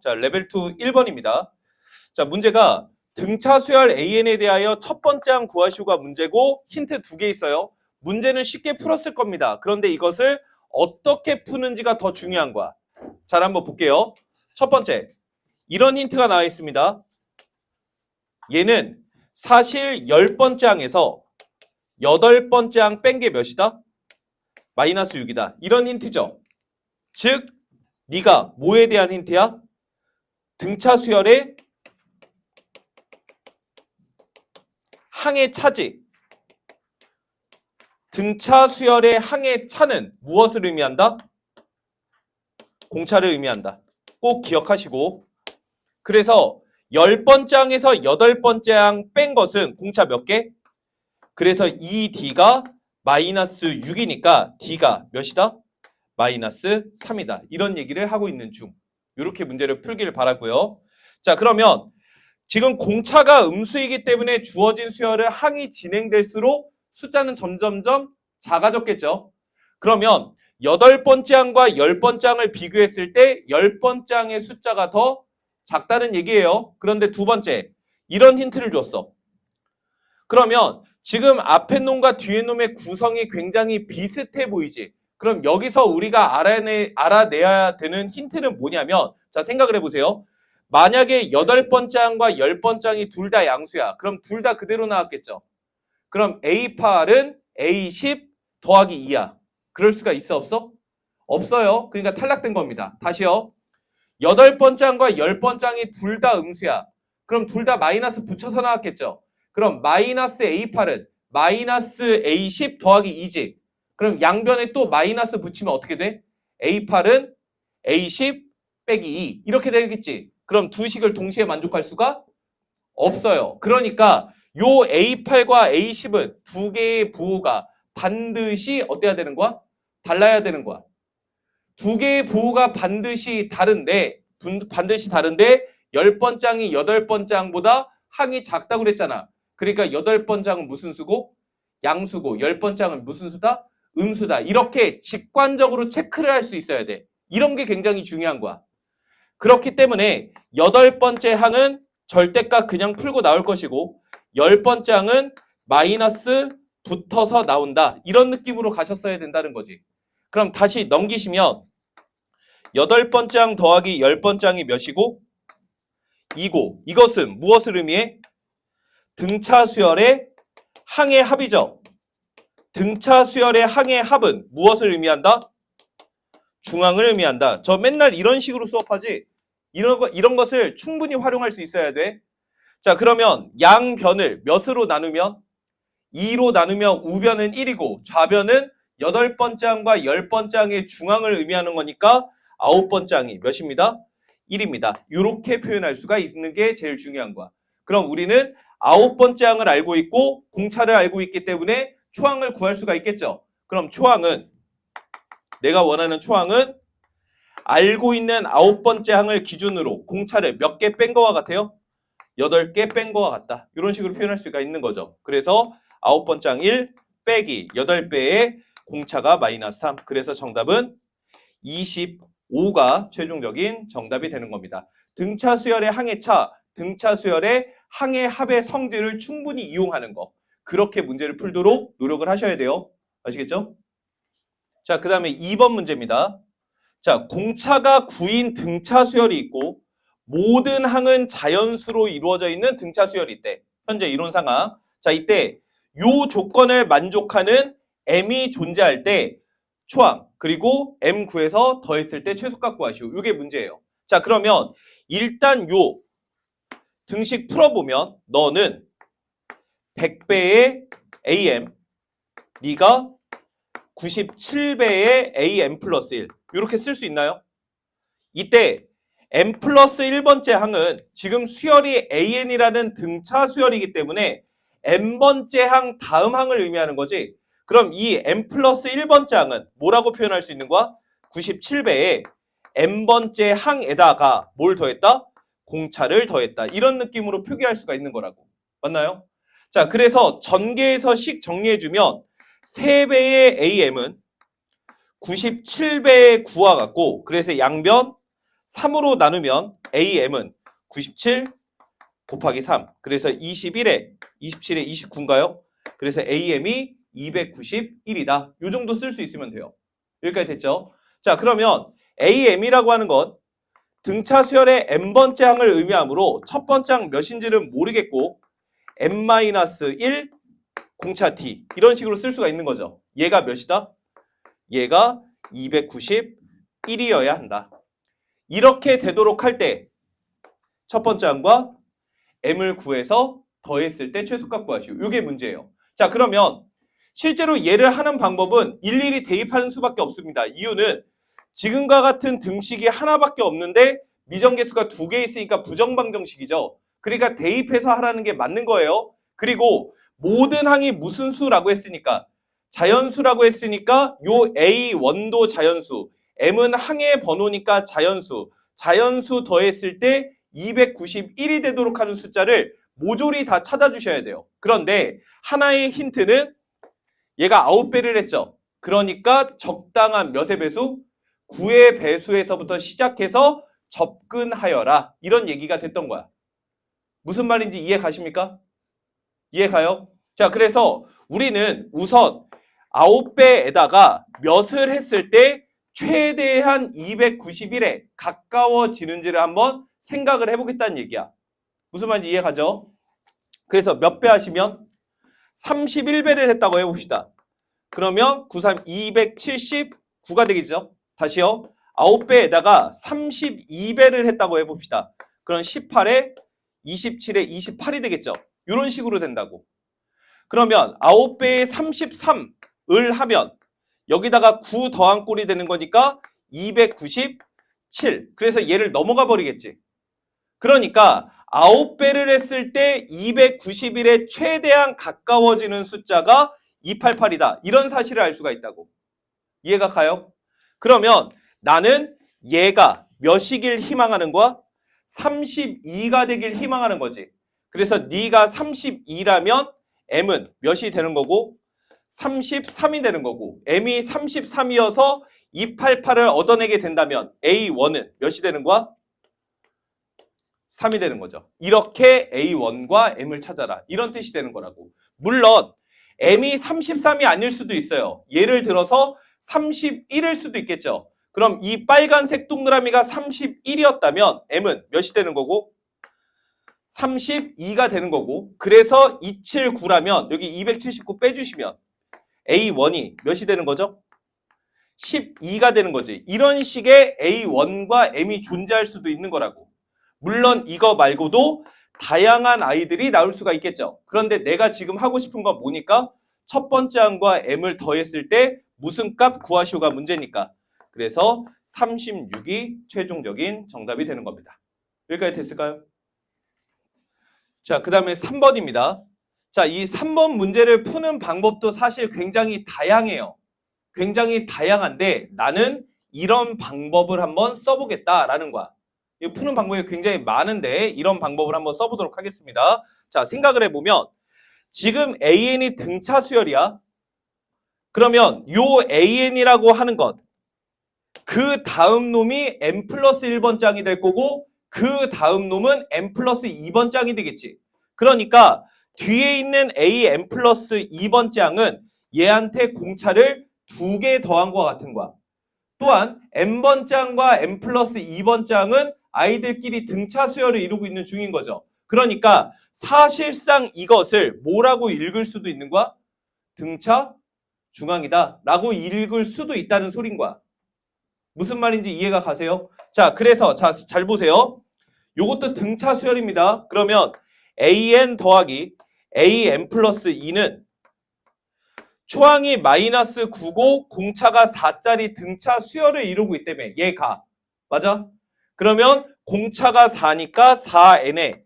자, 레벨 2 1번입니다. 자, 문제가 등차 수열 AN에 대하여 첫 번째 항 구하시오가 문제고 힌트 2개 있어요. 문제는 쉽게 풀었을 겁니다. 그런데 이것을 어떻게 푸는지가 더 중요한 거야. 잘 한번 볼게요. 첫 번째, 이런 힌트가 나와 있습니다. 얘는 사실 10번째 항에서 8번째 항 뺀 게 몇이다? 마이너스 6이다. 이런 힌트죠. 즉, 네가 뭐에 대한 힌트야? 등차 수열의 항의 차지. 등차 수열의 항의 차는 무엇을 의미한다? 공차를 의미한다. 꼭 기억하시고. 그래서 10번째 항에서 8번째 항 뺀 것은 공차 몇 개? 그래서 이 D가 마이너스 6이니까 D가 몇이다? 마이너스 3이다. 이런 얘기를 하고 있는 중. 이렇게 문제를 풀기를 바라고요. 자, 그러면 지금 공차가 음수이기 때문에 주어진 수열을 항이 진행될수록 숫자는 점점점 작아졌겠죠. 그러면 8번째 항과 10번째 항을 비교했을 때 10번째 항의 숫자가 더 작다는 얘기예요. 그런데 두 번째, 이런 힌트를 줬어. 그러면 지금 앞에 놈과 뒤에 놈의 구성이 굉장히 비슷해 보이지. 그럼 여기서 우리가 알아내야 되는 힌트는 뭐냐면, 자, 생각을 해보세요. 만약에 8번째 항과 10번째 항이 둘 다 양수야. 그럼 둘 다 그대로 나왔겠죠. 그럼 A8은 A10 더하기 2야. 그럴 수가 있어, 없어? 없어요. 그러니까 탈락된 겁니다. 다시요. 8번째 항과 10번째 항이 둘 다 음수야. 그럼 둘 다 마이너스 붙여서 나왔겠죠. 그럼 마이너스 A8은 마이너스 A10 더하기 2지. 그럼 양변에 또 마이너스 붙이면 어떻게 돼? A8은 A10 빼기 2 이렇게 되겠지. 그럼 두 식을 동시에 만족할 수가 없어요. 그러니까 요 A8과 A10은 두 개의 부호가 반드시 어때야 되는 거야? 달라야 되는 거야. 두 개의 부호가 반드시 다른데 10번째 항이 8번째 항보다 항이 작다고 그랬잖아. 그러니까 8번째 항은 무슨 수고? 양수고 10번째 항은 무슨 수다? 음수다. 이렇게 직관적으로 체크를 할 수 있어야 돼. 이런 게 굉장히 중요한 거야. 그렇기 때문에 8번째 항은 절대값 그냥 풀고 나올 것이고 10번째 항은 마이너스 붙어서 나온다. 이런 느낌으로 가셨어야 된다는 거지. 그럼 다시 넘기시면 8번째 항 더하기 10번째 항이 몇이고? 2고 이것은 무엇을 의미해? 등차 수열의 항의 합이죠. 등차 수열의 항의 합은 무엇을 의미한다? 중항을 의미한다. 저 맨날 이런 식으로 수업하지? 이런 것을 충분히 활용할 수 있어야 돼. 자, 그러면 양변을 몇으로 나누면? 2로 나누면 우변은 1이고 좌변은 8번째 항과 10번째 항의 중항을 의미하는 거니까 9번째 항이 몇입니다? 1입니다. 이렇게 표현할 수가 있는 게 제일 중요한 거야. 그럼 우리는 9번째 항을 알고 있고 공차를 알고 있기 때문에 초항을 구할 수가 있겠죠. 그럼 초항은 내가 원하는 초항은 알고 있는 9번째 항을 기준으로 공차를 몇 개 뺀 거와 같아요? 8개 뺀 거와 같다. 이런 식으로 표현할 수가 있는 거죠. 그래서 9번째 항 1 빼기 8배의 공차가 마이너스 3. 그래서 정답은 25가 최종적인 정답이 되는 겁니다. 등차 수열의 항의 차, 등차 수열의 항의 합의 성질을 충분히 이용하는 거. 그렇게 문제를 풀도록 노력을 하셔야 돼요. 아시겠죠? 자, 그 다음에 2번 문제입니다. 자, 공차가 9인 등차 수열이 있고 모든 항은 자연수로 이루어져 있는 등차 수열이 있대. 현재 이론 상황. 자, 이때 요 조건을 만족하는 m이 존재할 때 초항 그리고 m 구해서 더했을 때 최소값 구하시오. 이게 문제예요. 자, 그러면 일단 요 등식 풀어보면 너는 100배의 am, 네가 97배의 am 플러스 1 이렇게 쓸 수 있나요? 이때 m 플러스 1번째 항은 지금 수열이 an이라는 등차 수열이기 때문에 n번째 항 다음 항을 의미하는 거지. 그럼 이 m 플러스 1번째 항은 뭐라고 표현할 수 있는 거야? 97배에 n번째 항에다가 뭘 더했다? 공차를 더했다. 이런 느낌으로 표기할 수가 있는 거라고. 맞나요? 자, 그래서 전개에서 식 정리해주면 3배의 am은 97배의 9와 같고 그래서 양변 3으로 나누면 AM은 97 곱하기 3. 그래서 21에 27에 29인가요? 그래서 AM이 291이다. 요 정도 쓸 수 있으면 돼요. 여기까지 됐죠? 자, 그러면 AM이라고 하는 것 등차 수열의 n번째 항을 의미하므로 첫 번째 항 몇인지는 모르겠고 n-1 공차 t 이런 식으로 쓸 수가 있는 거죠. 얘가 몇이다? 얘가 291이어야 한다. 이렇게 되도록 할 때 첫 번째 항과 m을 구해서 더했을 때 최소값 구하시오. 이게 문제예요. 자, 그러면 실제로 얘를 하는 방법은 일일이 대입하는 수밖에 없습니다. 이유는 지금과 같은 등식이 하나밖에 없는데 미정계수가 2개 있으니까 부정방정식이죠. 그러니까 대입해서 하라는 게 맞는 거예요. 그리고 모든 항이 무슨 수라고 했으니까 자연수라고 했으니까 요 A1도 자연수, M은 항의 번호니까 자연수, 자연수 더했을 때 291이 되도록 하는 숫자를 모조리 다 찾아주셔야 돼요. 그런데 하나의 힌트는 얘가 9배를 했죠. 그러니까 적당한 몇의 배수? 9의 배수에서부터 시작해서 접근하여라. 이런 얘기가 됐던 거야. 무슨 말인지 이해 가십니까? 이해 가요? 자, 그래서 우리는 우선 9배에다가 몇을 했을 때 최대한 291에 가까워지는지를 한번 생각을 해보겠다는 얘기야. 무슨 말인지 이해 가죠? 그래서 몇 배 하시면 31배를 했다고 해봅시다. 그러면 93 279가 되겠죠? 다시요. 9배에다가 32배를 했다고 해봅시다. 그럼 18에 27에 28이 되겠죠? 이런 식으로 된다고. 그러면 9배에 33을 하면 여기다가 9 더한 꼴이 되는 거니까 297. 그래서 얘를 넘어가 버리겠지. 그러니까 9배를 했을 때 291에 최대한 가까워지는 숫자가 288이다. 이런 사실을 알 수가 있다고. 이해가 가요? 그러면 나는 얘가 몇이길 희망하는 거야? 32가 되길 희망하는 거지. 그래서 네가 32라면 M은 몇이 되는 거고 33이 되는 거고 M이 33이어서 288을 얻어내게 된다면 A1은 몇이 되는 거야? 3이 되는 거죠. 이렇게 A1과 M을 찾아라. 이런 뜻이 되는 거라고. 물론 M이 33이 아닐 수도 있어요. 예를 들어서 31일 수도 있겠죠. 그럼 이 빨간색 동그라미가 31이었다면 M은 몇이 되는 거고 32가 되는 거고 그래서 279라면 여기 279 빼주시면 A1이 몇이 되는 거죠? 12가 되는 거지. 이런 식의 A1과 M이 존재할 수도 있는 거라고. 물론 이거 말고도 다양한 아이들이 나올 수가 있겠죠. 그런데 내가 지금 하고 싶은 건 뭐니까? 첫 번째 항과 M을 더했을 때 무슨 값 구하시오가 문제니까. 그래서 36이 최종적인 정답이 되는 겁니다. 여기까지 됐을까요? 자, 그 다음에 3번입니다. 자, 이 3번 문제를 푸는 방법도 사실 굉장히 다양해요. 굉장히 다양한데 나는 이런 방법을 한번 써보겠다라는 거야. 이 푸는 방법이 굉장히 많은데 이런 방법을 한번 써보도록 하겠습니다. 자, 생각을 해보면 지금 AN이 등차 수열이야. 그러면 요 AN이라고 하는 것, 그 다음 놈이 N 플러스 1번 짱이 될 거고 그 다음 놈은 N 플러스 2번 짱이 되겠지. 그러니까 뒤에 있는 AN 플러스 2번 짱은 얘한테 공차를 2개 더한 것 같은 거야. 또한 N번 짱과 N 플러스 2번 짱은 아이들끼리 등차 수열을 이루고 있는 중인 거죠. 그러니까 사실상 이것을 뭐라고 읽을 수도 있는 거야? 등차 중앙이다 라고 읽을 수도 있다는 소린 거야. 무슨 말인지 이해가 가세요? 자, 그래서 잘 보세요. 요것도 등차 수열입니다. 그러면 AN 더하기 AN 플러스 2는 초항이 마이너스 9고 공차가 4짜리 등차 수열을 이루고 있다며. 얘가. 맞아? 그러면 공차가 4니까 4n에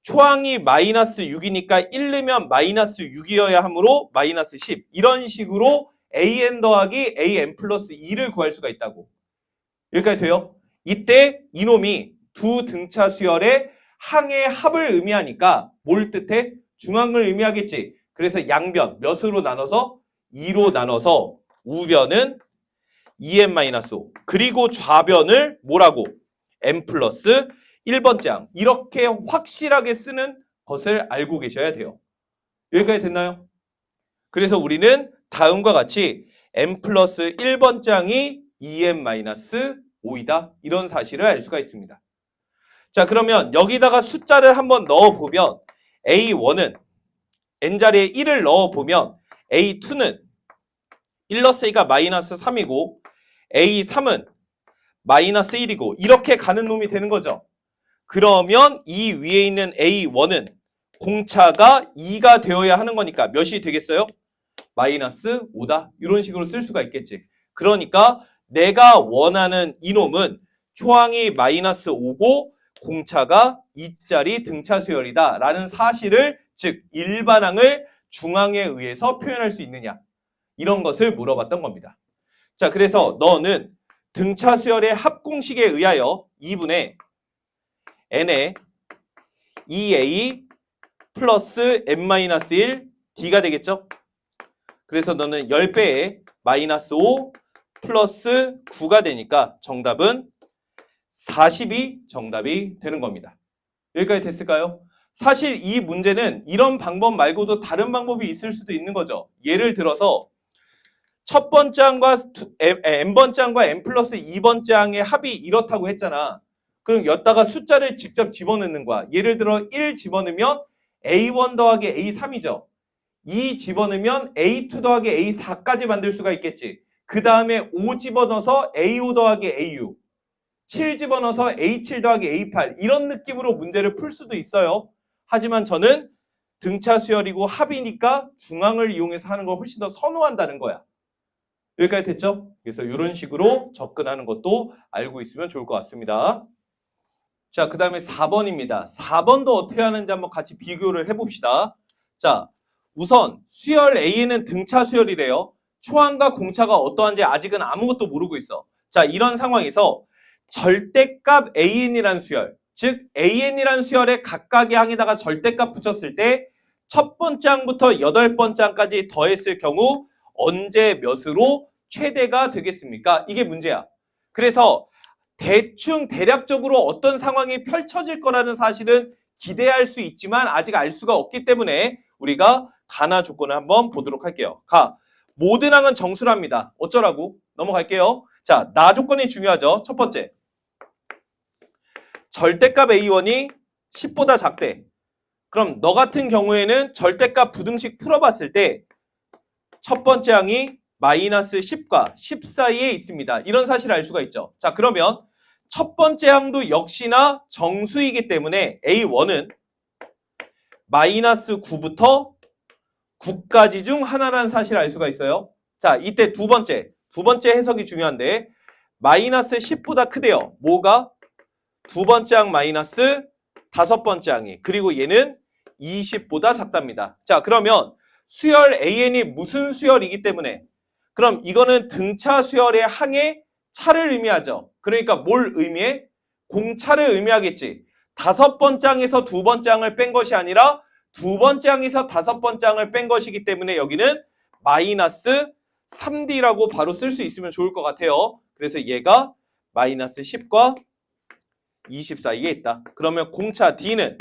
초항이 마이너스 6이니까 1 넣으면 마이너스 6이어야 하므로 마이너스 10. 이런 식으로 AN 더하기 AN 플러스 2를 구할 수가 있다고. 여기까지 돼요? 이때 이놈이 두 등차 수열의 항의 합을 의미하니까 뭘 뜻해? 중앙을 의미하겠지. 그래서 양변 몇으로 나눠서 2로 나눠서 우변은 2n-5 그리고 좌변을 뭐라고? n 플러스 1번째 항. 이렇게 확실하게 쓰는 것을 알고 계셔야 돼요. 여기까지 됐나요? 그래서 우리는 다음과 같이 n 플러스 1번째 항이 2n-5이다. 이런 사실을 알 수가 있습니다. 자, 그러면 여기다가 숫자를 한번 넣어보면 A1은 n자리에 1을 넣어보면 A2는 1 넣었으니까 마이너스 3이고 A3은 마이너스 1이고 이렇게 가는 놈이 되는 거죠. 그러면 이 위에 있는 A1은 공차가 2가 되어야 하는 거니까 몇이 되겠어요? 마이너스 5다. 이런 식으로 쓸 수가 있겠지. 그러니까 내가 원하는 이놈은 초항이 마이너스 5고 공차가 2짜리 등차 수열이다 라는 사실을, 즉 일반항을 중항에 의해서 표현할 수 있느냐, 이런 것을 물어봤던 겁니다. 자, 그래서 너는 등차 수열의 합공식에 의하여 2분의 n의 2a 플러스 n-1 d가 되겠죠? 그래서 너는 10배에 마이너스 5 플러스 9가 되니까 정답은 40이 정답이 되는 겁니다. 여기까지 됐을까요? 사실 이 문제는 이런 방법 말고도 다른 방법이 있을 수도 있는 거죠. 예를 들어서 첫 번째 항과 n번째 항과 n 플러스 2번째 항의 합이 이렇다고 했잖아. 그럼 여기다가 숫자를 직접 집어넣는 거야. 예를 들어 1 집어넣으면 a1 더하기 a3이죠. 2 집어넣으면 a2 더하기 a4까지 만들 수가 있겠지. 그 다음에 5 집어넣어서 a5 더하기 a6, 7 집어넣어서 a7 더하기 a8, 이런 느낌으로 문제를 풀 수도 있어요. 하지만 저는 등차 수열이고 합이니까 중항을 이용해서 하는 걸 훨씬 더 선호한다는 거야. 여기까지 됐죠? 그래서 이런 식으로 접근하는 것도 알고 있으면 좋을 것 같습니다. 자, 그 다음에 4번입니다. 4번도 어떻게 하는지 한번 같이 비교를 해봅시다. 자, 우선 수열 A는 등차 수열이래요. 초항과 공차가 어떠한지 아직은 아무것도 모르고 있어. 자, 이런 상황에서 절대값 AN이라는 수열, 즉 AN이라는 수열의 각각의 항에다가 절대값 붙였을 때 첫 번째 항부터 8번째 항까지 더했을 경우 언제 몇으로 최대가 되겠습니까? 이게 문제야. 그래서 대충 대략적으로 어떤 상황이 펼쳐질 거라는 사실은 기대할 수 있지만 아직 알 수가 없기 때문에 우리가 가나 조건을 한번 보도록 할게요. 모든 항은 정수랍니다. 어쩌라고? 넘어갈게요. 자, 나 조건이 중요하죠. 첫 번째, 절대값 A1이 10보다 작대. 그럼 너 같은 경우에는 절대값 부등식 풀어봤을 때 첫 번째 항이 마이너스 10과 10 사이에 있습니다. 이런 사실을 알 수가 있죠. 자, 그러면 첫 번째 항도 역시나 정수이기 때문에 A1은 마이너스 9부터 9까지 중 하나라는 사실을 알 수가 있어요. 자, 이때 두 번째 해석이 중요한데 마이너스 10보다 크대요. 뭐가? 두 번째 항 마이너스 다섯 번째 항이. 그리고 얘는 20보다 작답니다. 자, 그러면 수열 AN이 무슨 수열이기 때문에, 그럼 이거는 등차 수열의 항의 차를 의미하죠. 그러니까 뭘 의미해? 공차를 의미하겠지. 다섯 번째 항에서 두 번째 항을 뺀 것이 아니라 두 번째 항에서 다섯 번째 항을 뺀 것이기 때문에 여기는 마이너스 3D라고 바로 쓸 수 있으면 좋을 것 같아요. 그래서 얘가 마이너스 10과 20 사이에 있다. 그러면 공차 D는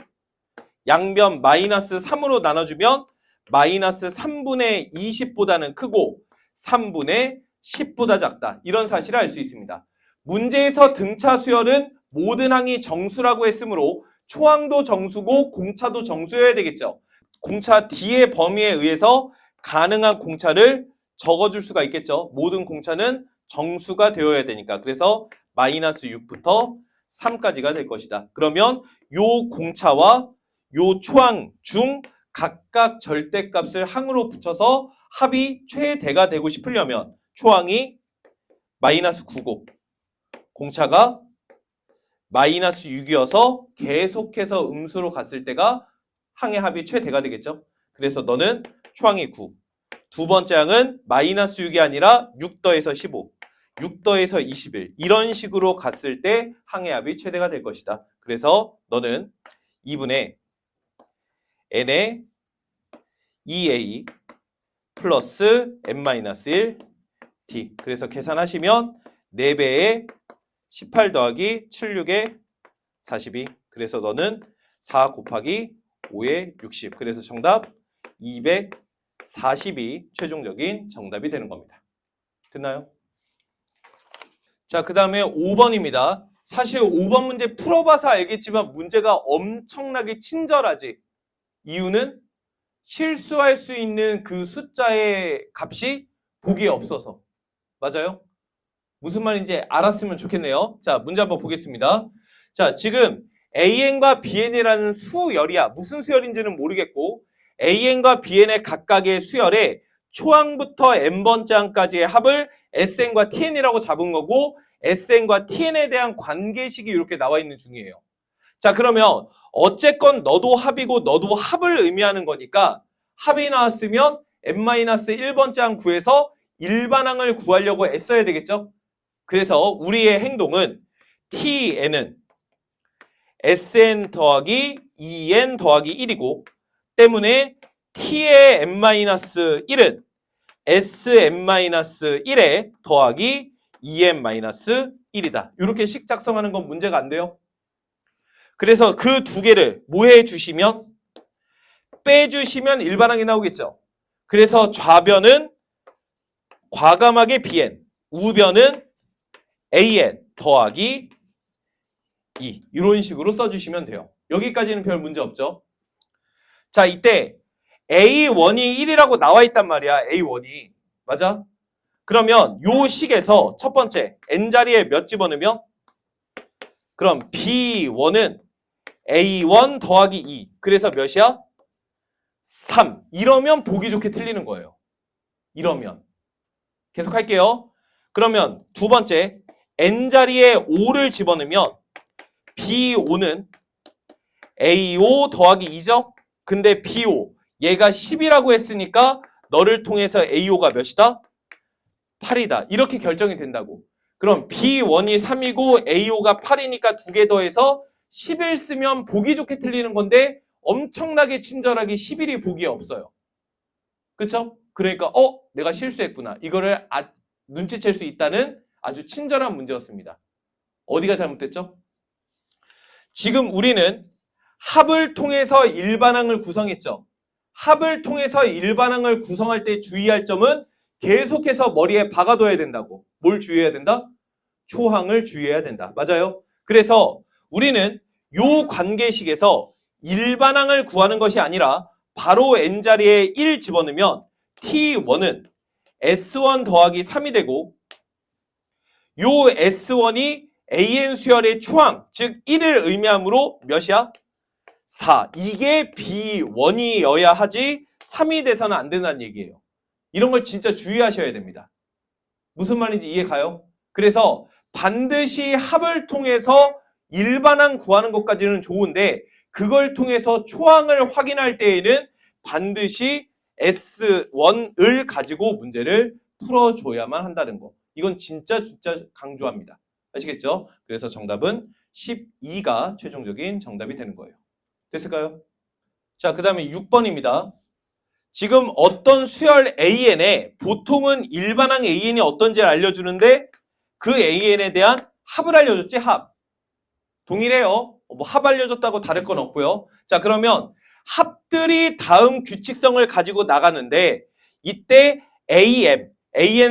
양변 마이너스 3으로 나눠주면 마이너스 3분의 20보다는 크고 3분의 10보다 작다. 이런 사실을 알 수 있습니다. 문제에서 등차 수열은 모든 항이 정수라고 했으므로 초항도 정수고 공차도 정수여야 되겠죠. 공차 D의 범위에 의해서 가능한 공차를 적어줄 수가 있겠죠. 모든 공차는 정수가 되어야 되니까. 그래서 마이너스 6부터 3까지가 될 것이다. 그러면 요 공차와 요 초항 중 각각 절대값을 항으로 붙여서 합이 최대가 되고 싶으려면 초항이 마이너스 9고 공차가 마이너스 6이어서 계속해서 음수로 갔을 때가 항의 합이 최대가 되겠죠. 그래서 너는 초항이 9, 두 번째 항은 마이너스 6이 아니라 6 더해서 15, 6 더해서 21, 이런 식으로 갔을 때 항의 합이 최대가 될 것이다. 그래서 너는 2분의 n의 2a 플러스 n-1 d, 그래서 계산하시면 4배의 18 더하기 76에 42. 그래서 너는 4 곱하기 5에 60. 그래서 정답 240이 최종적인 정답이 되는 겁니다. 됐나요? 자, 그 다음에 5번입니다. 사실 5번 문제 풀어봐서 알겠지만 문제가 엄청나게 친절하지. 이유는 실수할 수 있는 그 숫자의 값이 보기에 없어서. 맞아요? 무슨 말인지 알았으면 좋겠네요. 자, 문제 한번 보겠습니다. 자, 지금 AN과 BN이라는 수열이야. 무슨 수열인지는 모르겠고 AN과 BN의 각각의 수열에 초항부터 n번째 항까지의 합을 SN과 TN이라고 잡은 거고 SN과 TN에 대한 관계식이 이렇게 나와 있는 중이에요. 자, 그러면 어쨌건 너도 합이고 너도 합을 의미하는 거니까 합이 나왔으면 n-1번째 항 구해서 일반항을 구하려고 애써야 되겠죠? 그래서 우리의 행동은 TN은 SN 더하기 2N 더하기 1이고 때문에 T의 n-1은 Sn-1에 더하기 2n-1이다. 이렇게 식 작성하는 건 문제가 안 돼요. 그래서 그 두 개를 뭐 해주시면? 빼주시면 일반항이 나오겠죠. 그래서 좌변은 과감하게 bn, 우변은 an 더하기 2 이런 식으로 써주시면 돼요. 여기까지는 별 문제 없죠. 자, 이때 A1이 1이라고 나와 있단 말이야. A1이. 맞아? 그러면 요 식에서 첫 번째 n자리에 몇 집어넣으면? 그럼 B1은 A1 더하기 2. 그래서 몇이야? 3. 이러면 보기 좋게 틀리는 거예요. 이러면. 계속 할게요. 그러면 두 번째 n자리에 5를 집어넣으면 B5는 A5 더하기 2죠? 근데 B5 얘가 10이라고 했으니까 너를 통해서 A5가 몇이다? 8이다. 이렇게 결정이 된다고. 그럼 B1이 3이고 A5가 8이니까 두 개 더해서 11 쓰면 보기 좋게 틀리는 건데 엄청나게 친절하게 11이 보기에 없어요. 그쵸? 그러니까 내가 실수했구나. 이거를 눈치챌 수 있다는 아주 친절한 문제였습니다. 어디가 잘못됐죠? 지금 우리는 합을 통해서 일반항을 구성했죠. 합을 통해서 일반항을 구성할 때 주의할 점은 계속해서 머리에 박아둬야 된다고. 뭘 주의해야 된다? 초항을 주의해야 된다. 맞아요? 그래서 우리는 요 관계식에서 일반항을 구하는 것이 아니라 바로 n자리에 1 집어넣으면 t1은 s1 더하기 3이 되고 요 s1이 an 수열의 초항, 즉 1을 의미하므로 몇이야? 4. 이게 b1이어야 하지 3이 돼서는 안 된다는 얘기예요. 이런 걸 진짜 주의하셔야 됩니다. 무슨 말인지 이해 가요? 그래서 반드시 합을 통해서 일반항 구하는 것까지는 좋은데 그걸 통해서 초항을 확인할 때에는 반드시 S1을 가지고 문제를 풀어줘야만 한다는 거. 이건 진짜 강조합니다. 아시겠죠? 그래서 정답은 12가 최종적인 정답이 되는 거예요. 됐을까요? 자, 그 다음에 6번입니다. 지금 어떤 수열 AN에 보통은 일반항 AN이 어떤지를 알려주는데 그 AN에 대한 합을 알려줬지, 합. 동일해요. 뭐 합 알려줬다고 다를 건 없고요. 자, 그러면 합들이 다음 규칙성을 가지고 나가는데 이때 AN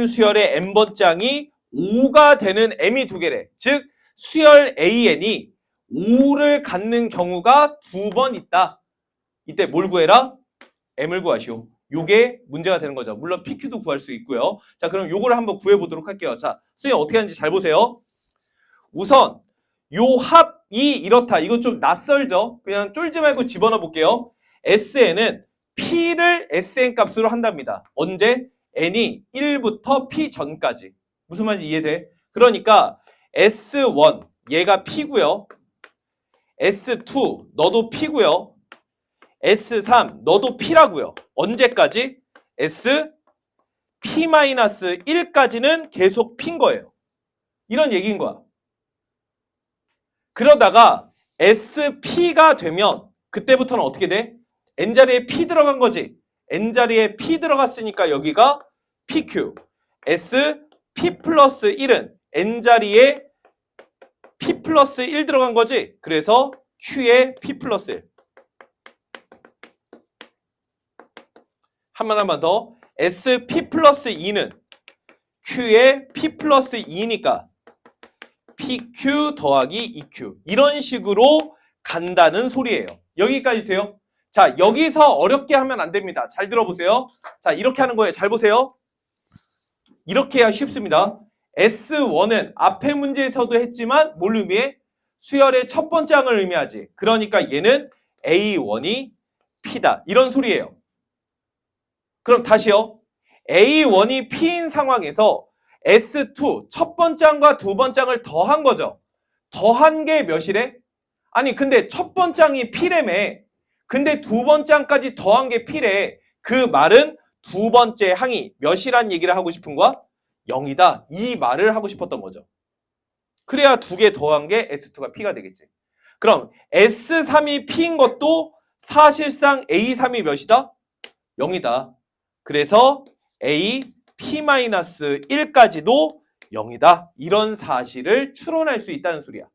수열의 n번째 항이 5가 되는 m이 두 개래. 즉 수열 AN이 5를 갖는 경우가 2번 있다. 이때 뭘 구해라? m을 구하시오. 요게 문제가 되는 거죠. 물론 PQ도 구할 수 있고요. 자, 그럼 요거를 한번 구해보도록 할게요. 자, 선생님 어떻게 하는지 잘 보세요. 우선 요 합이 이렇다. 이건 좀 낯설죠? 그냥 쫄지 말고 집어넣어 볼게요. SN은 P를 SN 값으로 한답니다. 언제? N이 1부터 P 전까지. 무슨 말인지 이해돼? 그러니까 S1 얘가 P고요. S2 너도 P고요. S3 너도 P라고요. 언제까지? SP-1까지는 계속 P인 거예요. 이런 얘기인 거야. 그러다가 SP가 되면 그때부터는 어떻게 돼? N자리에 P 들어간 거지. N자리에 P 들어갔으니까 여기가 PQ. SP 플러스 1은 N자리에 P 플러스 1 들어간 거지? 그래서 Q에 P 플러스 1. 하나만 더. SP 플러스 2는 Q에 P 플러스 2니까 PQ 더하기 EQ. 이런 식으로 간다는 소리예요. 여기까지 돼요? 자, 여기서 어렵게 하면 안 됩니다. 잘 들어보세요. 자, 이렇게 하는 거예요. 잘 보세요. 이렇게 해야 쉽습니다. S1은 앞에 문제에서도 했지만 뭘 의미해? 수열의 첫 번째 항을 의미하지. 그러니까 얘는 A1이 P다. 이런 소리예요. 그럼 다시요. A1이 P인 상황에서 S2 첫 번째 항과 두 번째 항을 더한 거죠. 더한 게 몇이래? 아니 근데 첫 번째 항이 P래며. 근데 두 번째 항까지 더한 게 P래. 그 말은 두 번째 항이 몇이란 얘기를 하고 싶은 거야? 0이다. 이 말을 하고 싶었던 거죠. 그래야 두 개 더한 게 S2가 P가 되겠지. 그럼 S3이 P인 것도 사실상 A3이 몇이다? 0이다. 그래서 A P-1까지도 0이다. 이런 사실을 추론할 수 있다는 소리야.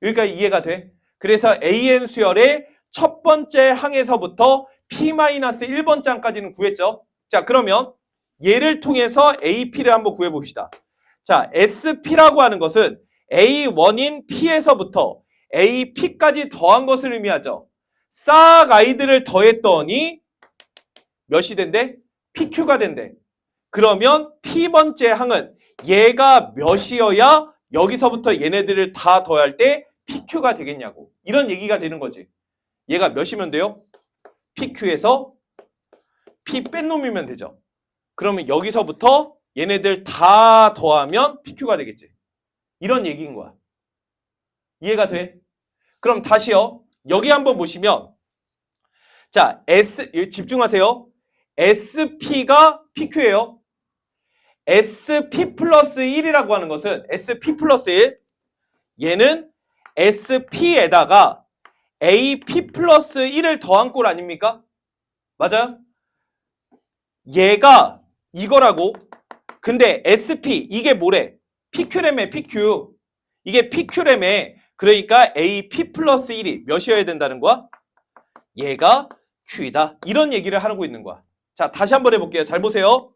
여기까지 이해가 돼? 그래서 AN 수열의 첫 번째 항에서부터 P-1번째 항까지는 구했죠. 자, 그러면 얘를 통해서 AP를 한번 구해봅시다. 자, SP라고 하는 것은 A1인 P에서부터 AP까지 더한 것을 의미하죠. 싹 아이들을 더했더니 몇이 된대? PQ가 된대. 그러면 P번째 항은 얘가 몇이어야 여기서부터 얘네들을 다 더할 때 PQ가 되겠냐고. 이런 얘기가 되는 거지. 얘가 몇이면 돼요? PQ에서 P 뺀 놈이면 되죠. 그러면 여기서부터 얘네들 다 더하면 PQ가 되겠지. 이런 얘기인 거야. 이해가 돼? 그럼 다시요. 여기 한번 보시면 자, 집중하세요. SP가 PQ예요. SP 플러스 1이라고 하는 것은 SP 플러스 1. 얘는 SP에다가 AP 플러스 1을 더한 꼴 아닙니까? 맞아요? 얘가 이거라고. 근데 SP 이게 뭐래? PQ래매 PQ. 이게 PQ래매. 그러니까 AP 플러스 1이 몇이어야 된다는 거야? 얘가 Q이다. 이런 얘기를 하고 있는 거야. 자, 다시 한번 해볼게요. 잘 보세요.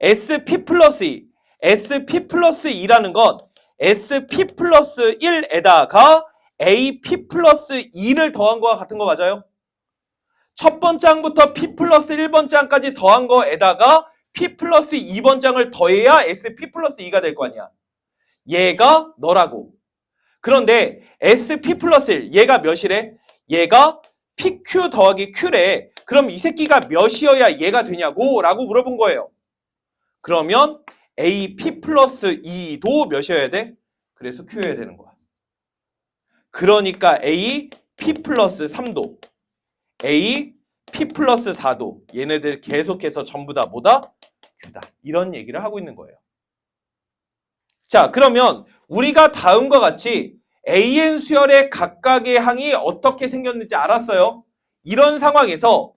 SP 플러스 2. SP 플러스 2라는 건 SP 플러스 1에다가 AP 플러스 2를 더한 거와 같은 거 맞아요? 첫 번째 항부터 P 플러스 1번째 항까지 더한 거에다가 P 플러스 2번째 항을 더해야 SP 플러스 2가 될 거 아니야. 얘가 너라고. 그런데 SP 플러스 1, 얘가 몇이래? 얘가 PQ 더하기 Q래. 그럼 이 새끼가 몇이어야 얘가 되냐고 라고 물어본 거예요. 그러면 AP 플러스 2도 몇이어야 돼? 그래서 Q여야 되는 거야. 그러니까 A P 플러스 3도, A P 플러스 4도 얘네들 계속해서 전부 다 뭐다? Q다. 이런 얘기를 하고 있는 거예요. 자, 그러면 우리가 다음과 같이 AN 수열의 각각의 항이 어떻게 생겼는지 알았어요? 이런 상황에서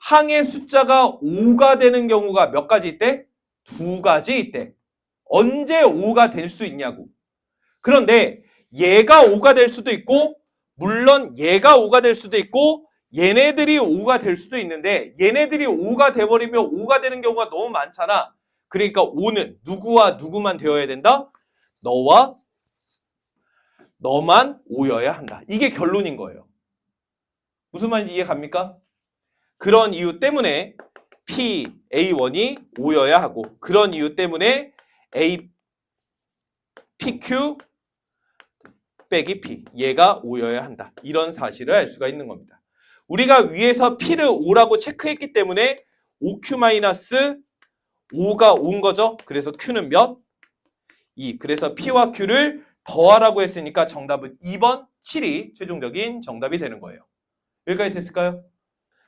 항의 숫자가 5가 되는 경우가 몇 가지 있대? 2가지 있대. 언제 5가 될 수 있냐고. 그런데 얘가 5가 될 수도 있고 물론 얘가 5가 될 수도 있고 얘네들이 5가 될 수도 있는데 얘네들이 5가 돼버리면 5가 되는 경우가 너무 많잖아. 그러니까 5는 누구와 누구만 되어야 된다? 너와 너만 5여야 한다. 이게 결론인 거예요. 무슨 말인지 이해 갑니까? 그런 이유 때문에 P, A1이 5여야 하고 그런 이유 때문에 A, PQ 빼기 P 얘가 5여야 한다. 이런 사실을 알 수가 있는 겁니다. 우리가 위에서 P를 5라고 체크했기 때문에 5Q-5가 5인 거죠. 그래서 Q는 몇? 2. 그래서 P와 Q를 더하라고 했으니까 정답은 2번 7이 최종적인 정답이 되는 거예요. 여기까지 됐을까요?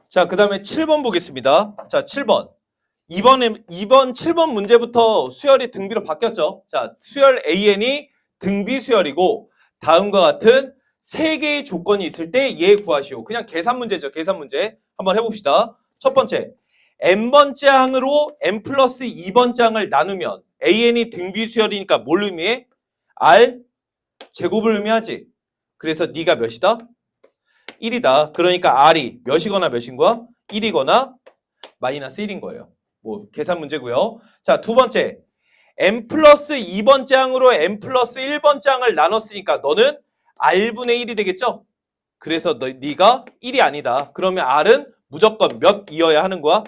자, 그 다음에 7번 보겠습니다. 자, 7번. 2번 7번 문제부터 수열이 등비로 바뀌었죠. 자, 수열 AN이 등비 수열이고 다음과 같은 3개의 조건이 있을 때 얘 구하시오. 그냥 계산 문제죠. 계산 문제. 한번 해봅시다. 첫 번째. n번째 항으로 n 플러스 2번째 항을 나누면 AN이 등비 수열이니까 뭘 의미해? R 제곱을 의미하지. 그래서 네가 몇이다? 1이다. 그러니까 R이 몇이거나 몇인 거야? 1이거나 마이너스 1인 거예요. 뭐 계산 문제고요. 자, 두 번째. n 플러스 2번째 항으로 n 플러스 1번째 항을 나눴으니까 너는 R분의 1이 되겠죠? 그래서 네가 1이 아니다. 그러면 R은 무조건 몇이어야 하는 거야?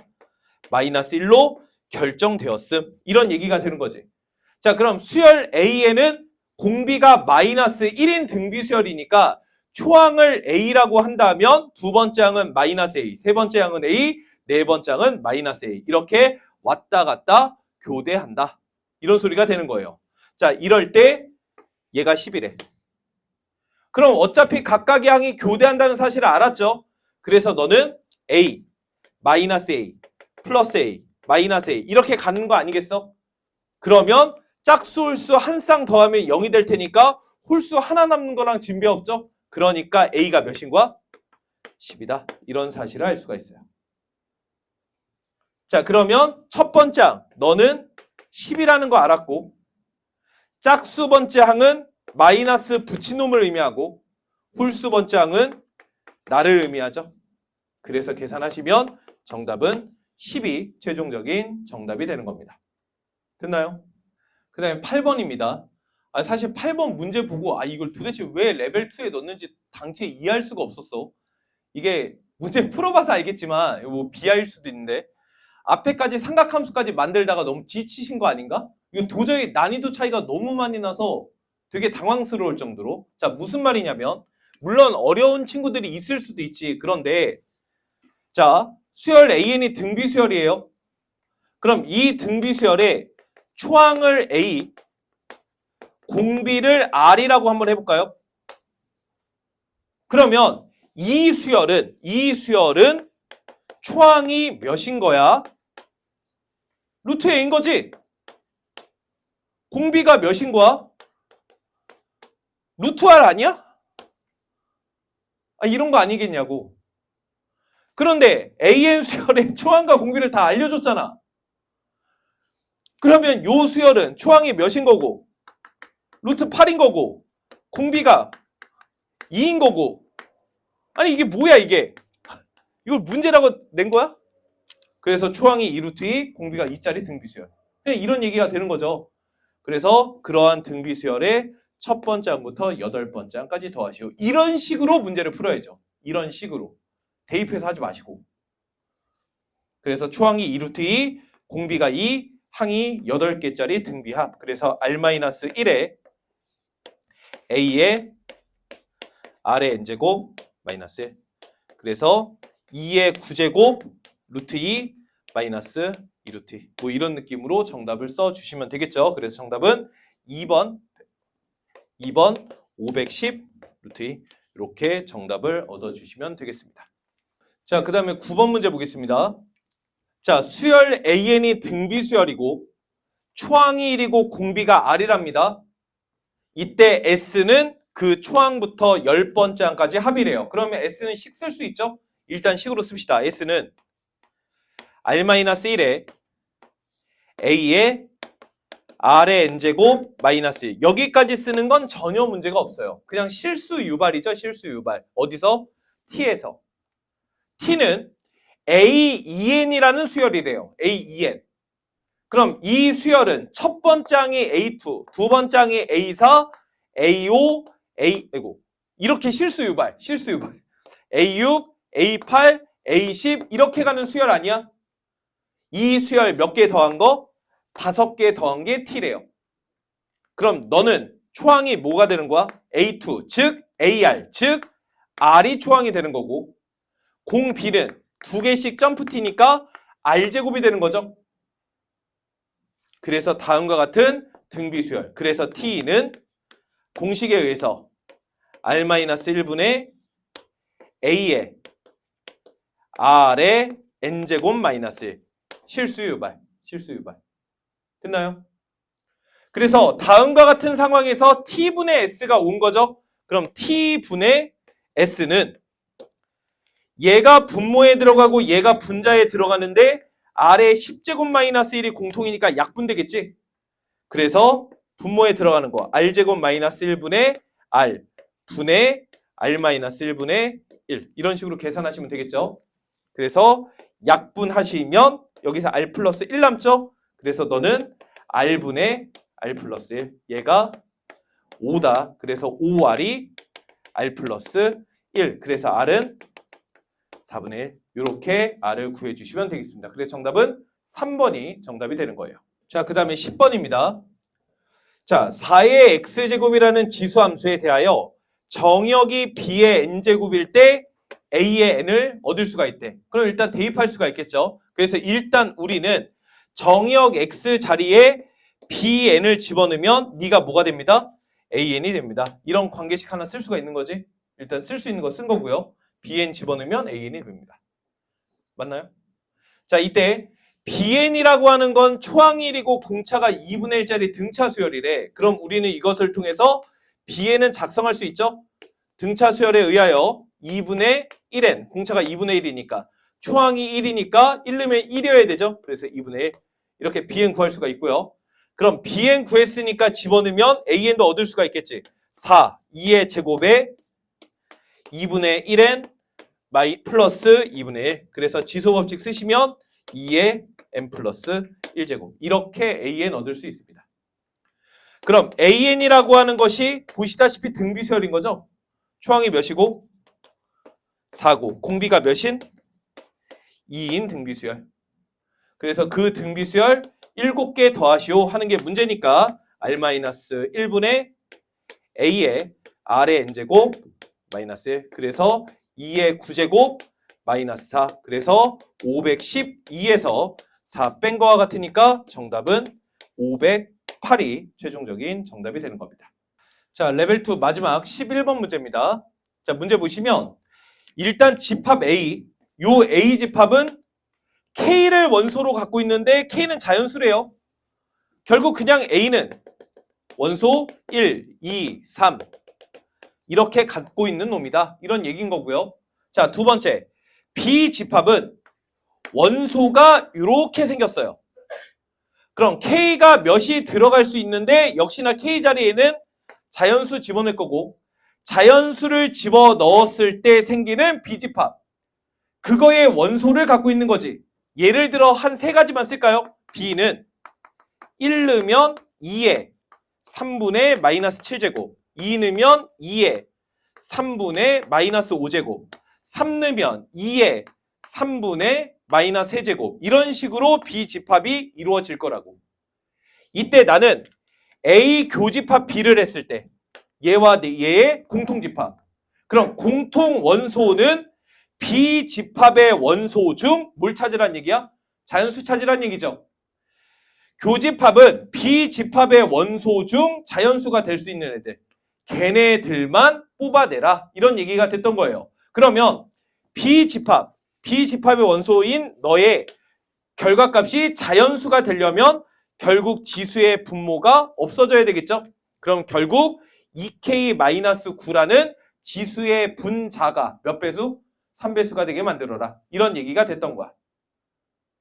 마이너스 1로 결정되었음. 이런 얘기가 되는 거지. 자, 그럼 수열 A에는 공비가 마이너스 1인 등비수열이니까 초항을 A라고 한다면 두 번째 항은 마이너스 A, 세 번째 항은 A, 네 번째 항은 마이너스 A. 이렇게 왔다 갔다 교대한다. 이런 소리가 되는 거예요. 자, 이럴 때 얘가 10이래. 그럼 어차피 각각의 항이 교대한다는 사실을 알았죠? 그래서 너는 A, 마이너스 A, 플러스 A, 마이너스 A 이렇게 가는 거 아니겠어? 그러면 짝수 홀수 한 쌍 더하면 0이 될 테니까 홀수 하나 남는 거랑 진배 없죠? 그러니까 A가 몇인 거야? 10이다. 이런 사실을 알 수가 있어요. 자, 그러면 첫 번째 항 너는 10이라는 거 알았고 짝수 번째 항은 마이너스 붙이놈을 의미하고 홀수 번째 항은 나를 의미하죠. 그래서 계산하시면 정답은 10이 최종적인 정답이 되는 겁니다. 됐나요? 그 다음에 8번입니다. 사실 8번 문제 보고 이걸 도대체 왜 레벨 2에 넣는지 당시에 이해할 수가 없었어. 이게 문제 풀어봐서 알겠지만 뭐 비하일 수도 있는데 앞에까지 삼각함수까지 만들다가 너무 지치신 거 아닌가? 이거 도저히 난이도 차이가 너무 많이 나서 되게 당황스러울 정도로. 자, 무슨 말이냐면 물론 어려운 친구들이 있을 수도 있지. 그런데 자, 수열 AN이 등비수열이에요. 그럼 이 등비수열에 초항을 A, 공비를 R이라고 한번 해볼까요? 그러면 이 수열은 초항이 몇인 거야? 루트 A인 거지? 공비가 몇인 거야? 루트 R 아니야? 이런 거 아니겠냐고. 그런데 AN 수열의 초항과 공비를 다 알려줬잖아. 그러면 요 수열은 초항이 몇인 거고 루트 8인 거고 공비가 2인 거고 아니 이게 뭐야 이게? 이걸 문제라고 낸 거야? 그래서 초항이 2루트 2, 공비가 2짜리 등비수열. 그냥 이런 얘기가 되는 거죠. 그래서 그러한 등비수열의 첫 번째 항부터 8번째 항까지 더하시오. 이런 식으로 문제를 풀어야죠. 이런 식으로. 대입해서 하지 마시고. 그래서 초항이 2루트 2, 공비가 2, 항이 8개짜리 등비합. 그래서 R-1에 A에 R의 n제곱 마이너스 1. 그래서 2의 9제곱 루트 2 마이너스 2루트 2. 뭐 이런 느낌으로 정답을 써주시면 되겠죠. 그래서 정답은 2번 510 루트 2 이렇게 정답을 얻어주시면 되겠습니다. 자, 그 다음에 9번 문제 보겠습니다. 자, 수열 AN이 등비수열이고 초항이 1이고 공비가 R이랍니다. 이때 S는 그 초항부터 10번째 항까지 합이래요. 그러면 S는 식 쓸 수 있죠? 일단 식으로 씁시다. S는 R-1에 A에 R의 n제곱 마이너스 1. 여기까지 쓰는 건 전혀 문제가 없어요. 그냥 실수 유발이죠. 실수 유발. 어디서? T에서. T는 AEN이라는 수열이래요. AEN. 그럼 이 수열은 첫 번째 항이 A2, 두 번째 항이 A4, A5, 이렇게 실수 유발. A6, A8, A10 이렇게 가는 수열 아니야? 이 수열 몇 개 더한 거? 5개 더한 게 T래요. 그럼 너는 초항이 뭐가 되는 거야? A2, 즉 AR, 즉 R이 초항이 되는 거고 공 B는 2개씩 점프 T니까 R제곱이 되는 거죠. 그래서 다음과 같은 등비수열. 그래서 T는 공식에 의해서 R-1분의 A의 R의 n제곱 마이너스 1. 실수 유발. 됐나요? 그래서 다음과 같은 상황에서 T분의 S가 온 거죠. 그럼 T분의 S는 얘가 분모에 들어가고 얘가 분자에 들어가는데 R의 10제곱 마이너스 1이 공통이니까 약분되겠지? 그래서 분모에 들어가는 거 R제곱 마이너스 1분의 R 분의 R-1분의 1 이런 식으로 계산하시면 되겠죠. 그래서 약분하시면 여기서 R 플러스 1 남죠. 그래서 너는 R분의 R 플러스 1 얘가 5다. 그래서 5R이 R 플러스 1 그래서 R은 4분의 1 이렇게 R을 구해주시면 되겠습니다. 그래서 정답은 3번이 정답이 되는 거예요. 자, 그 다음에 10번입니다. 자, 4의 x제곱이라는 지수함수에 대하여 정역이 b의 n제곱일 때 a의 n을 얻을 수가 있대. 그럼 일단 대입할 수가 있겠죠. 그래서 일단 우리는 정역 x 자리에 bn을 집어넣으면 네가 뭐가 됩니다? an이 됩니다. 이런 관계식 하나 쓸 수가 있는 거지. 일단 쓸 수 있는 거 쓴 거고요. bn 집어넣으면 an이 됩니다. 맞나요? 자, 이때 bn이라고 하는 건 초항일이고 공차가 2분의 1짜리 등차 수열이래. 그럼 우리는 이것을 통해서 bn은 작성할 수 있죠? 등차 수열에 의하여 2분의 1n, 공차가 2분의 1이니까 초항이 1이니까 1 넣으면 1이어야 되죠? 그래서 2분의 1 이렇게 bn 구할 수가 있고요. 그럼 bn 구했으니까 집어넣으면 an도 얻을 수가 있겠지. 4, 2의 제곱에 2분의 1n 플러스 2분의 1 그래서 지소법칙 쓰시면 2의 n 플러스 1제곱 이렇게 an 얻을 수 있습니다. 그럼 an이라고 하는 것이 보시다시피 등비수열인 거죠. 초항이 몇이고 4고 공비가 몇인 2인 등비수열. 그래서 그 등비수열 7개 더하시오 하는 게 문제니까 r-1분의 a의 r의 n제곱 마이너스 1 그래서 2의 9제곱 마이너스 4 그래서 512에서 4 뺀 거와 같으니까 정답은 508이 최종적인 정답이 되는 겁니다. 자, 레벨 2 마지막 11번 문제입니다. 자, 문제 보시면 일단 집합 A, 요 A 집합은 K를 원소로 갖고 있는데 K는 자연수래요. 결국 그냥 A는 원소 1, 2, 3 이렇게 갖고 있는 놈이다. 이런 얘기인 거고요. 자, 두 번째 B 집합은 원소가 이렇게 생겼어요. 그럼 K가 몇이 들어갈 수 있는데 역시나 K 자리에는 자연수 집어넣을 거고 자연수를 집어넣었을 때 생기는 B집합 그거의 원소를 갖고 있는 거지. 예를 들어 한 세 가지만 쓸까요? B는 1 넣으면 2의 3분의 마이너스 7제곱 2 넣으면 2의 3분의 마이너스 5제곱 3 넣으면 2의 3분의 마이너스 3제곱 이런 식으로 B집합이 이루어질 거라고. 이때 나는 A 교집합 B를 했을 때 얘와 얘의 공통집합 그럼 공통 원소는 B집합의 원소 중 뭘 찾으란 얘기야? 자연수 찾으란 얘기죠. 교집합은 B집합의 원소 중 자연수가 될 수 있는 애들 걔네들만 뽑아내라 이런 얘기가 됐던 거예요. 그러면 B집합의 원소인 너의 결과값이 자연수가 되려면 결국 지수의 분모가 없어져야 되겠죠? 그럼 결국 2K-9라는 지수의 분자가 몇 배수? 3배수가 되게 만들어라. 이런 얘기가 됐던 거야.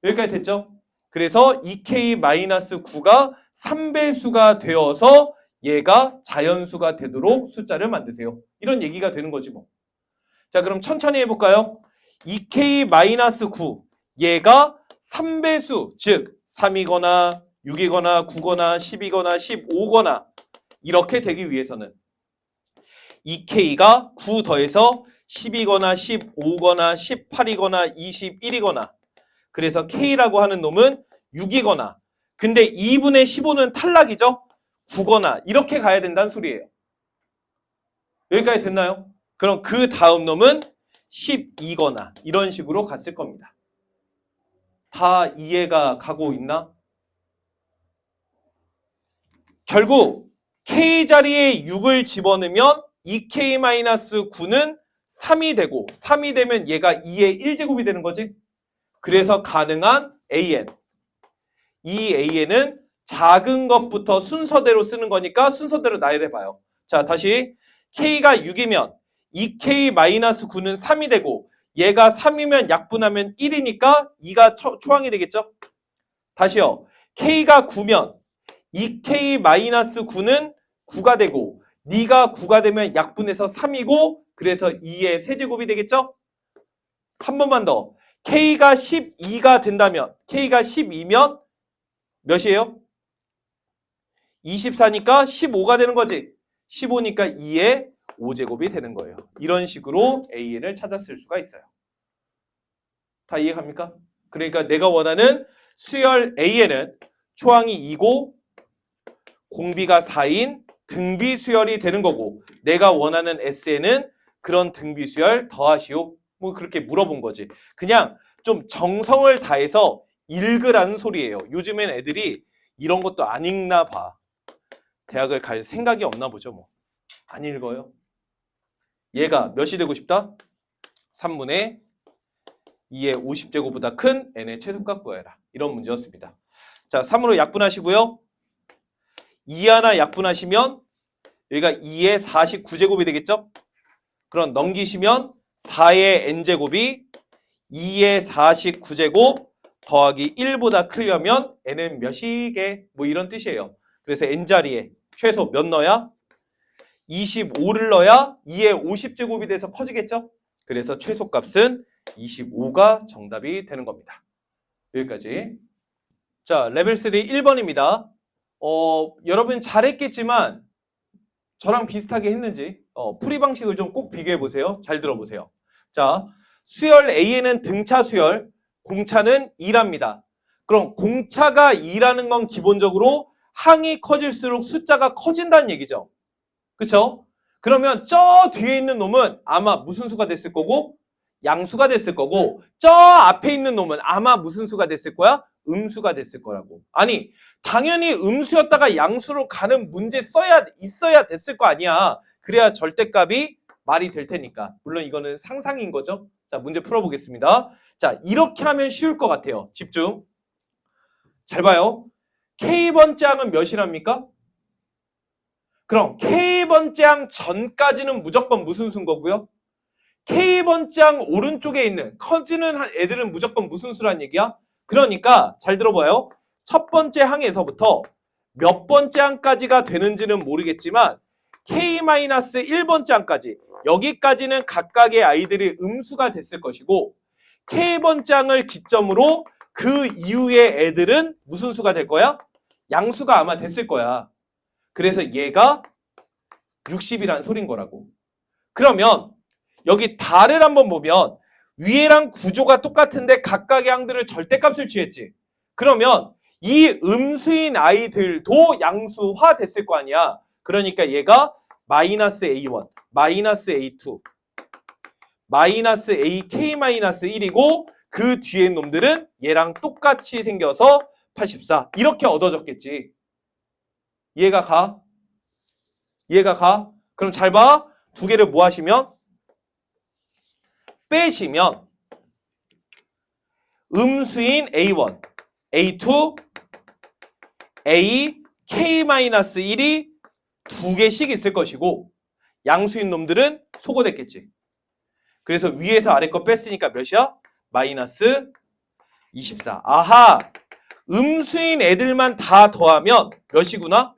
여기까지 됐죠? 그래서 2K-9가 3배수가 되어서 얘가 자연수가 되도록 숫자를 만드세요. 이런 얘기가 되는 거지 뭐. 자, 그럼 천천히 해볼까요? 2K-9 얘가 3배수 즉 3이거나 6이거나 9거나 10이거나 15거나 이렇게 되기 위해서는 2K가 9 더해서 10이거나 15거나 18이거나 21이거나 그래서 K라고 하는 놈은 6이거나 근데 2분의 15는 탈락이죠? 9거나 이렇게 가야 된다는 소리예요. 여기까지 됐나요? 그럼 그 다음 놈은 12거나 이런 식으로 갔을 겁니다. 다 이해가 가고 있나? 결국 K 자리에 6을 집어넣으면 2K-9는 3이 되고 3이 되면 얘가 2의 1제곱이 되는 거지. 그래서 가능한 AN. 이 AN은 작은 것부터 순서대로 쓰는 거니까 순서대로 나열해봐요. 자, 다시 K가 6이면 2K-9는 3이 되고 얘가 3이면 약분하면 1이니까 2가 초항이 되겠죠? 다시요. K가 9면 2K-9는 9가 되고 네가 9가 되면 약분해서 3이고 그래서 2의 세제곱이 되겠죠? 한 번만 더. K가 12가 된다면 K가 12면 몇이에요? 24니까 15가 되는 거지. 15니까 2의 5제곱이 되는 거예요. 이런 식으로 AN을 찾았을 수가 있어요. 다 이해갑니까? 그러니까 내가 원하는 수열 AN은 초항이 2고 공비가 4인 등비 수열이 되는 거고 내가 원하는 SN은 그런 등비 수열 더하시오. 뭐 그렇게 물어본 거지. 그냥 좀 정성을 다해서 읽으라는 소리예요. 요즘엔 애들이 이런 것도 안 읽나 봐. 대학을 갈 생각이 없나 보죠. 뭐. 안 읽어요. 얘가 몇이 되고 싶다? 3분의 2의 50제곱보다 큰 n의 최소값 구해라. 이런 문제였습니다. 자, 3으로 약분하시고요. 2 하나 약분하시면 여기가 2의 49제곱이 되겠죠? 그럼 넘기시면 4의 n제곱이 2의 49제곱 더하기 1보다 크려면 n은 몇이게? 뭐 이런 뜻이에요. 그래서 n자리에 최소 몇 넣어야? 25를 넣어야 2의 50제곱이 돼서 커지겠죠? 그래서 최소값은 25가 정답이 되는 겁니다. 여기까지. 자, 레벨 3 1번입니다. 여러분 잘했겠지만 저랑 비슷하게 했는지 풀이 방식을 좀 꼭 비교해 보세요. 잘 들어보세요. 자, 수열 A에는 등차 수열, 공차는 2랍니다. 그럼 공차가 2라는 건 기본적으로 항이 커질수록 숫자가 커진다는 얘기죠. 그쵸? 그러면 저 뒤에 있는 놈은 아마 무슨 수가 됐을 거고 양수가 됐을 거고 저 앞에 있는 놈은 아마 무슨 수가 됐을 거야? 음수가 됐을 거라고. 아니 당연히 음수였다가 양수로 가는 문제 있어야 됐을 거 아니야. 그래야 절대값이 말이 될 테니까. 물론 이거는 상상인 거죠. 자, 문제 풀어보겠습니다. 자, 이렇게 하면 쉬울 것 같아요. 집중. 잘 봐요. K번째 항은 몇이랍니까? 그럼 K번째 항 전까지는 무조건 무슨 수인 거고요? K번째 항 오른쪽에 있는 커지는 애들은 무조건 무슨 수란 얘기야? 그러니까 잘 들어봐요. 첫 번째 항에서부터 몇 번째 항까지가 되는지는 모르겠지만 K-1번째 항까지 여기까지는 각각의 아이들이 음수가 됐을 것이고 K번째 항을 기점으로 그 이후의 애들은 무슨 수가 될 거야? 양수가 아마 됐을 거야. 그래서 얘가 60이라는 소린 거라고. 그러면 여기 달을 한번 보면 위에랑 구조가 똑같은데 각각의 항들을 절대값을 취했지. 그러면 이 음수인 아이들도 양수화 됐을 거 아니야. 그러니까 얘가 마이너스 A1, 마이너스 A2, 마이너스 AK-1이고 그 뒤에 놈들은 얘랑 똑같이 생겨서 84 이렇게 얻어졌겠지. 이해가 가? 이해가 가? 그럼 잘 봐. 두 개를 뭐 하시면? 빼시면 음수인 A1, A2, A, K-1이 두 개씩 있을 것이고 양수인 놈들은 소거됐겠지. 그래서 위에서 아래 거 뺐으니까 몇이야? 마이너스 24. 아하! 음수인 애들만 다 더하면 몇이구나?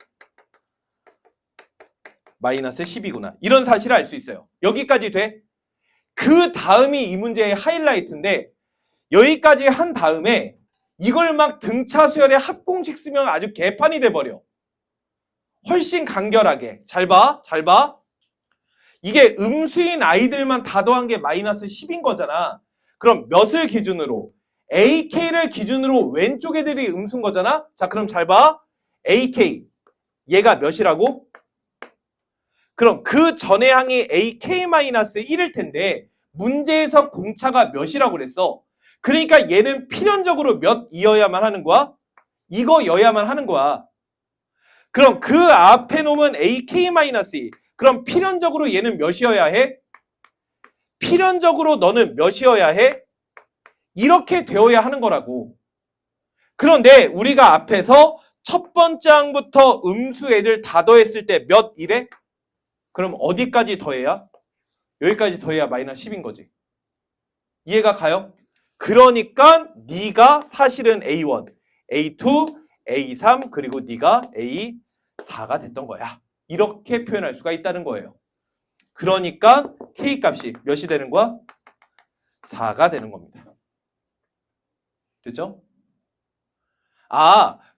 마이너스 10이구나. 이런 사실을 알 수 있어요. 여기까지 돼? 그 다음이 이 문제의 하이라이트인데 여기까지 한 다음에 이걸 막 등차 수열의 합공식 쓰면 아주 개판이 돼버려. 훨씬 간결하게. 잘 봐. 잘 봐. 이게 음수인 아이들만 다 더한 게 마이너스 10인 거잖아. 그럼 몇을 기준으로? AK를 기준으로 왼쪽 애들이 음수인 거잖아. 자, 그럼 잘 봐. AK. 얘가 몇이라고? 그럼 그 전의 항이 AK-1일 텐데 문제에서 공차가 몇이라고 그랬어? 그러니까 얘는 필연적으로 몇이어야만 하는 거야? 이거여야만 하는 거야. 그럼 그 앞에 놈은 AK-2. 그럼 필연적으로 얘는 몇이어야 해? 필연적으로 너는 몇이어야 해? 이렇게 되어야 하는 거라고. 그런데 우리가 앞에서 첫 번째 항부터 음수 애들 다 더했을 때 몇이래? 그럼 어디까지 더해야? 여기까지 더해야 마이너스 10인 거지. 이해가 가요? 그러니까 네가 사실은 A1, A2, A3 그리고 네가 A4가 됐던 거야. 이렇게 표현할 수가 있다는 거예요. 그러니까 K값이 몇이 되는 거야? 4가 되는 겁니다. 됐죠?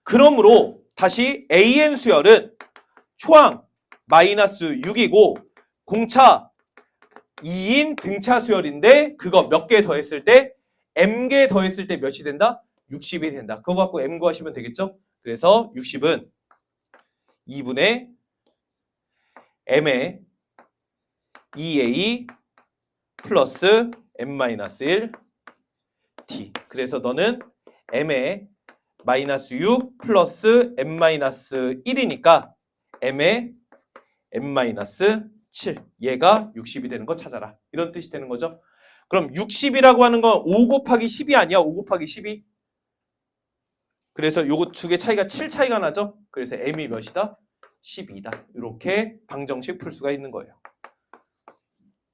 그러므로 다시 AN 수열은 초항 마이너스 6이고 공차 2인 등차 수열인데 그거 몇 개 더했을 때 M개 더했을 때 몇이 된다? 60이 된다. 그거 갖고 M 구하시면 되겠죠? 그래서 60은 2분의 M의 2A 플러스 M-1 D. 그래서 너는 M의 마이너스 6 플러스 M-1이니까 M의 M-7 얘가 60이 되는 거 찾아라. 이런 뜻이 되는 거죠. 그럼 60이라고 하는 건 5 곱하기 10이 아니야? 5 곱하기 12? 그래서 요거 두 개 차이가 7 차이가 나죠? 그래서 M이 몇이다? 12다. 이렇게 방정식 풀 수가 있는 거예요.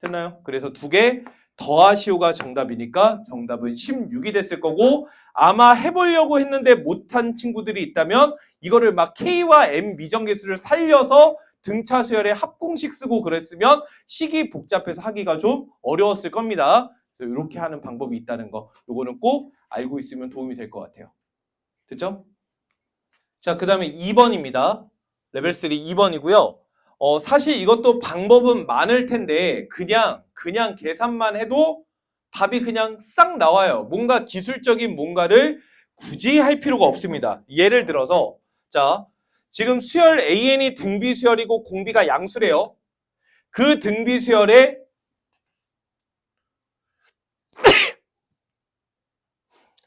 됐나요? 그래서 두 개 더하시오가 정답이니까 정답은 16이 됐을 거고 아마 해보려고 했는데 못한 친구들이 있다면 이거를 막 K와 M 미정계수를 살려서 등차 수열의 합공식 쓰고 그랬으면 식이 복잡해서 하기가 좀 어려웠을 겁니다. 그래서 이렇게 하는 방법이 있다는 거 요거는 꼭 알고 있으면 도움이 될 것 같아요. 됐죠? 자, 그 다음에 2번입니다. 레벨 3 2번이고요. 사실 이것도 방법은 많을 텐데 그냥 계산만 해도 답이 그냥 싹 나와요. 뭔가 기술적인 뭔가를 굳이 할 필요가 없습니다. 예를 들어서 자, 지금 수열 AN이 등비 수열이고 공비가 양수래요. 그 등비 수열에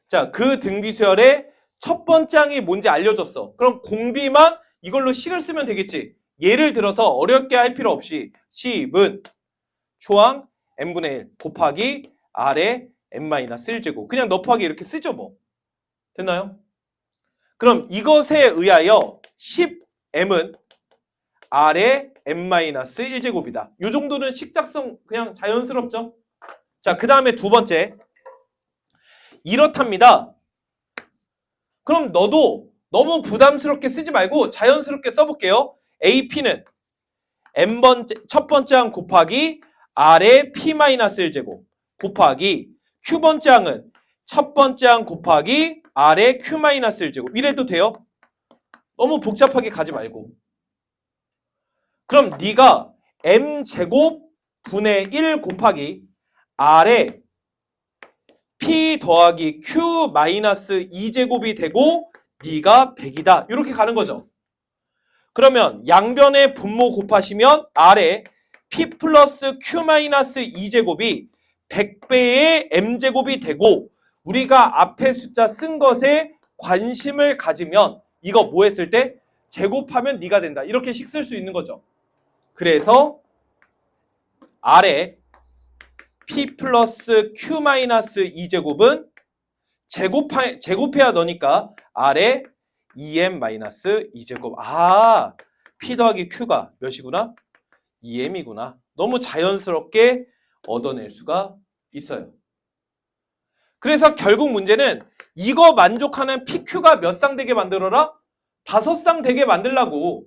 자, 그 등비 수열의 첫 번째 항이 뭔지 알려줬어. 그럼 공비만 이걸로 식을 쓰면 되겠지. 예를 들어서 어렵게 할 필요 없이 10은 초항 n분의 1 곱하기 R의 n-1제곱 그냥 너프하기 이렇게 쓰죠 뭐. 됐나요? 그럼 이것에 의하여 10m은 R의 n-1제곱이다. 이 정도는 식작성 그냥 자연스럽죠? 자, 그 다음에 두 번째 이렇답니다. 그럼 너도 너무 부담스럽게 쓰지 말고 자연스럽게 써볼게요. AP는 첫 번째 항 곱하기 R의 P-1제곱 곱하기 Q번째 항은 첫 번째 항 곱하기 R의 Q-1제곱 이래도 돼요? 너무 복잡하게 가지 말고. 그럼 네가 M제곱 분의 1 곱하기 R의 P 더하기 Q-2제곱이 되고 네가 100이다. 이렇게 가는 거죠. 그러면 양변의 분모 곱하시면 R의 P 플러스 Q-2제곱이 100배의 M제곱이 되고 우리가 앞에 숫자 쓴 것에 관심을 가지면 이거 뭐 했을 때? 제곱하면 네가 된다. 이렇게 식 쓸 수 있는 거죠. 그래서 R의 P 플러스 Q-2제곱은 제곱해야 너니까 R의 2M-2제곱. P 더하기 Q가 몇이구나? 2M이구나. 너무 자연스럽게 얻어낼 수가 있어요. 그래서 결국 문제는 이거 만족하는 PQ가 몇 쌍 되게 만들어라? 5쌍 되게 만들라고.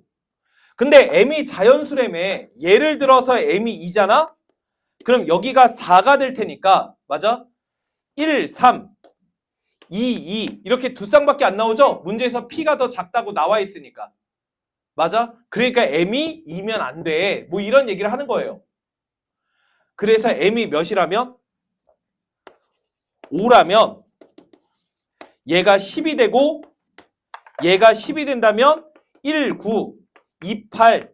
근데 M이 자연수라며. 예를 들어서 M이 2잖아? 그럼 여기가 4가 될 테니까 맞아? 1, 3, 2, 2 이렇게 두 쌍밖에 안 나오죠? 문제에서 P가 더 작다고 나와 있으니까. 맞아? 그러니까 M이 2면 안 돼. 뭐 이런 얘기를 하는 거예요. 그래서 M이 몇이라면? 5라면 얘가 10이 되고 얘가 10이 된다면 1, 9, 2, 8,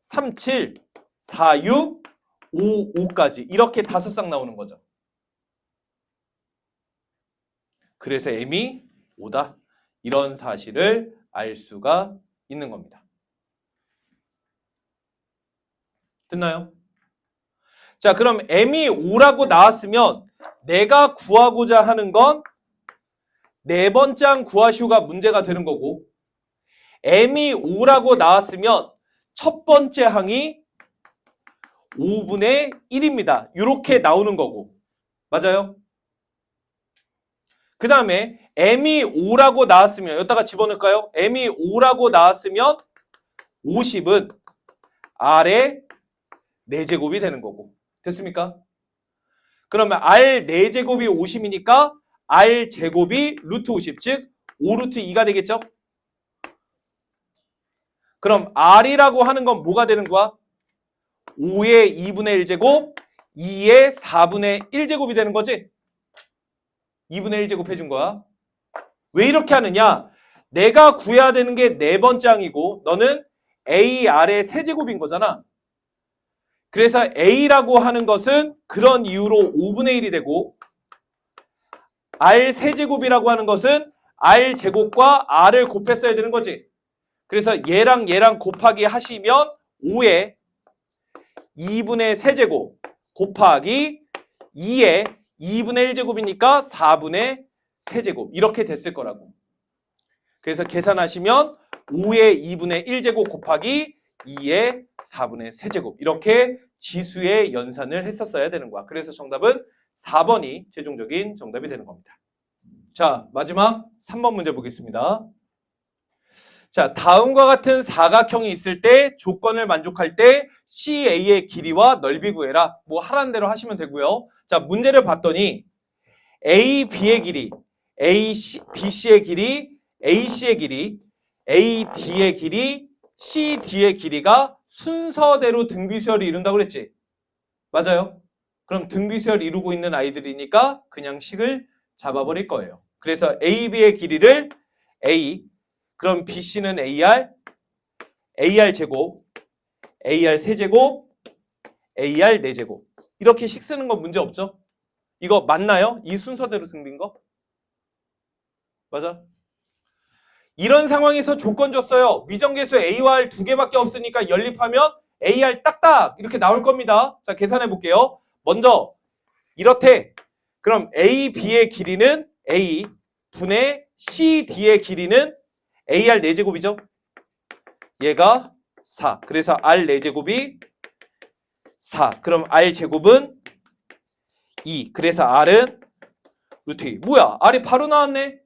3, 7, 4, 6, 5, 5까지 이렇게 5쌍 나오는 거죠. 그래서 M이 5다. 이런 사실을 알 수가 있는 겁니다. 됐나요? 자, 그럼 M이 5라고 나왔으면 내가 구하고자 하는 건 네 번째 항 구하시오가 문제가 되는 거고 M이 5라고 나왔으면 첫 번째 항이 5분의 1입니다. 이렇게 나오는 거고 맞아요? 그 다음에 M이 5라고 나왔으면 여기다가 집어넣을까요? M이 5라고 나왔으면 50은 R의 4제곱이 되는 거고. 됐습니까? 그러면 R 4제곱이 50이니까 R 제곱이 루트 50, 즉 5 루트 2가 되겠죠? 그럼 R이라고 하는 건 뭐가 되는 거야? 5의 2분의 1제곱, 2의 4분의 1제곱이 되는 거지? 2분의 1제곱 해준 거야. 왜 이렇게 하느냐? 내가 구해야 되는 게 4번째 항이고 너는 AR의 세제곱인 거잖아. 그래서 A라고 하는 것은 그런 이유로 5분의 1이 되고 R 세제곱이라고 하는 것은 R 제곱과 R을 곱했어야 되는 거지. 그래서 얘랑 얘랑 곱하기 하시면 5의 2분의 세제곱 곱하기 2의 2분의 1제곱이니까 4분의 세제곱 이렇게 됐을 거라고. 그래서 계산하시면 5의 2분의 1제곱 곱하기 2의 4분의 세제곱 이렇게 지수의 연산을 했었어야 되는 거야. 그래서 정답은 4번이 최종적인 정답이 되는 겁니다. 자, 마지막 3번 문제 보겠습니다. 자, 다음과 같은 사각형이 있을 때 조건을 만족할 때 CA의 길이와 넓이 구해라. 뭐 하라는 대로 하시면 되고요. 자, 문제를 봤더니 AB의 길이, BC의 길이, AC의 길이, AD의 길이, CD의 길이가 순서대로 등비수열을 이룬다고 그랬지? 맞아요? 그럼 등비수열 이루고 있는 아이들이니까 그냥 식을 잡아버릴 거예요. 그래서 AB의 길이를 A, 그럼 BC는 AR, AR 제곱, AR 세제곱, AR 4제곱 이렇게 식 쓰는 건 문제 없죠? 이거 맞나요? 이 순서대로 등빈 거? 맞아? 이런 상황에서 조건 줬어요. 미정계수 A와 R 2개밖에 없으니까 연립하면 AR 딱딱 이렇게 나올 겁니다. 자, 계산해 볼게요. 먼저 이렇대. 그럼 AB의 길이는 A 분의 CD의 길이는 AR 4제곱이죠? 얘가 4. 그래서 R 4제곱이 4. 그럼 R 제곱은 2. 그래서 R은 루트 2. 뭐야? R이 바로 나왔네.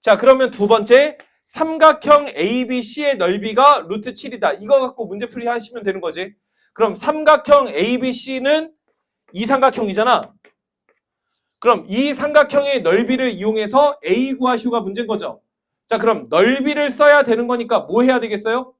자, 그러면 두 번째 삼각형 ABC의 넓이가 루트 7이다. 이거 갖고 문제풀이 하시면 되는 거지. 그럼 삼각형 ABC는 이 삼각형이잖아. 그럼 이 삼각형의 넓이를 이용해서 A 구하시오가 문제인 거죠. 자, 그럼 넓이를 써야 되는 거니까 뭐 해야 되겠어요?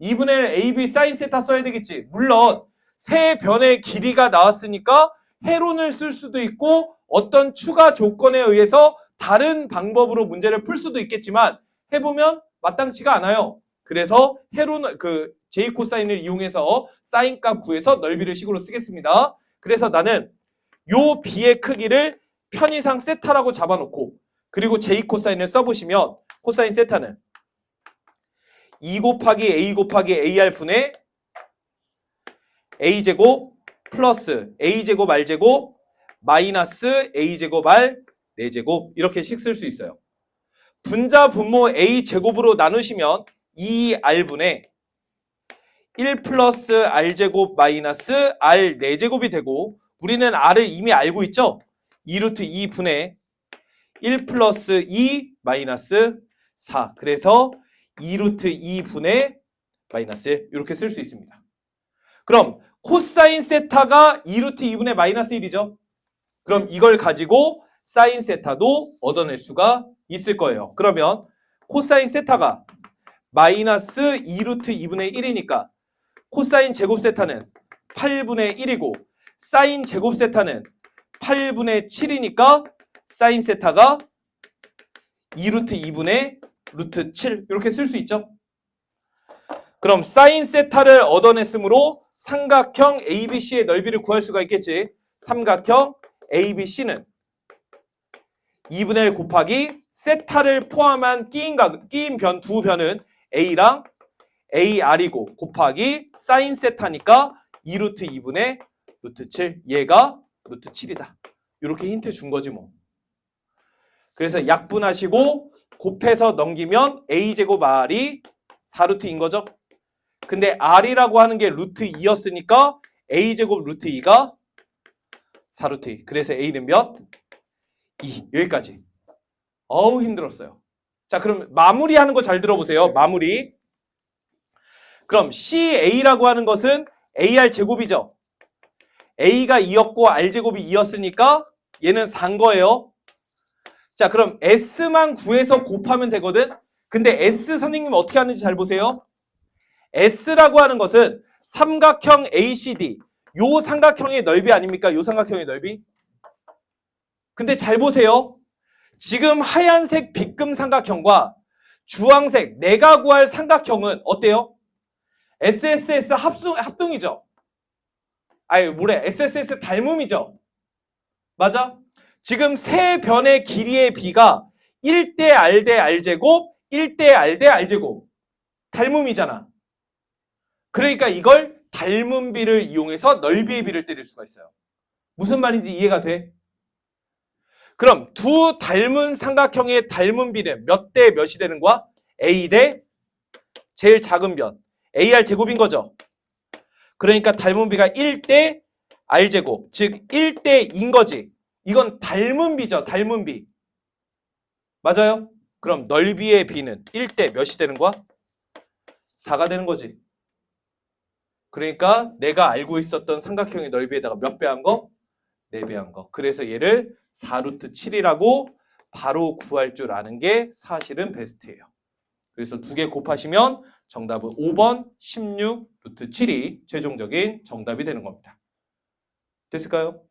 2분의 1 AB 사인 세타 써야 되겠지. 물론 세 변의 길이가 나왔으니까 해론을 쓸 수도 있고 어떤 추가 조건에 의해서 다른 방법으로 문제를 풀 수도 있겠지만 해보면 마땅치가 않아요. 그래서 해론 J 코사인을 이용해서 사인 값 구해서 넓이를 식으로 쓰겠습니다. 그래서 나는 요 B의 크기를 편의상 세타라고 잡아놓고 그리고 J 코사인을 써보시면 코사인 세타는 2 곱하기 A 곱하기 AR 분의 A제곱 플러스 A제곱 R제곱 마이너스 A제곱 R 4제곱 이렇게 식 쓸 수 있어요. 분자 분모 A제곱으로 나누시면 2R분의 1 플러스 R제곱 마이너스 R 4제곱이 되고 우리는 R을 이미 알고 있죠? 2루트 2분의 1 플러스 2 마이너스 4 그래서 2루트 2분의 마이너스 1 이렇게 쓸 수 있습니다. 그럼 코사인 세타가 2루트 2분의 마이너스 1이죠? 그럼 이걸 가지고 사인 세타도 얻어낼 수가 있을 거예요. 그러면 코사인 세타가 마이너스 2루트 2분의 1이니까 코사인 제곱 세타는 8분의 1이고 사인 제곱 세타는 8분의 7이니까 사인 세타가 2루트 2분의 루트 7 이렇게 쓸 수 있죠. 그럼 사인 세타를 얻어냈으므로 삼각형 ABC의 넓이를 구할 수가 있겠지. 삼각형 ABC는 2분의 1 곱하기 세타를 포함한 끼인 변 두 변은 A랑 AR이고 곱하기 사인 세타니까 2루트 2분의 루트 7 얘가 루트 7이다. 이렇게 힌트 준 거지 뭐. 그래서 약분하시고 곱해서 넘기면 A제곱 R이 4루트인 거죠. 근데 R이라고 하는 게 루트 2였으니까 A제곱 루트 2가 4루트 2. 그래서 A는 몇? 2. 여기까지. 어우 힘들었어요. 자, 그럼 마무리하는 거 잘 들어보세요. 마무리. 그럼 CA라고 하는 것은 AR 제곱이죠. A가 2였고 R제곱이 2였으니까 얘는 4인 거예요. 자, 그럼 S만 구해서 곱하면 되거든. 근데 S 선생님 어떻게 하는지 잘 보세요. S라고 하는 것은 삼각형 ACD, 요 삼각형의 넓이 아닙니까? 요 삼각형의 넓이. 근데 잘 보세요. 지금 하얀색 빗금 삼각형과 주황색 내가 구할 삼각형은 어때요? SSS 합동이죠. 아니 뭐래? SSS 닮음이죠. 맞아? 지금 세 변의 길이의 비가 1대 R 대 R제곱, 1대 R 대 R제곱. 닮음이잖아. 그러니까 이걸 닮은 비를 이용해서 넓이의 비를 때릴 수가 있어요. 무슨 말인지 이해가 돼? 그럼 두 닮은 삼각형의 닮은 비는 몇 대 몇이 되는 거야? A 대 제일 작은 변. AR 제곱인 거죠. 그러니까 닮은 비가 1대 R제곱. 즉 1대 2인 거지. 이건 닮은 비죠. 닮은 비. 맞아요? 그럼 넓이의 비는 1대 몇이 되는 거야? 4가 되는 거지. 그러니까 내가 알고 있었던 삼각형의 넓이에다가 몇 배 한 거? 4배 한 거. 그래서 얘를 4루트 7이라고 바로 구할 줄 아는 게 사실은 베스트예요. 그래서 두 개 곱하시면 정답은 5번 16루트 7이 최종적인 정답이 되는 겁니다. 됐을까요?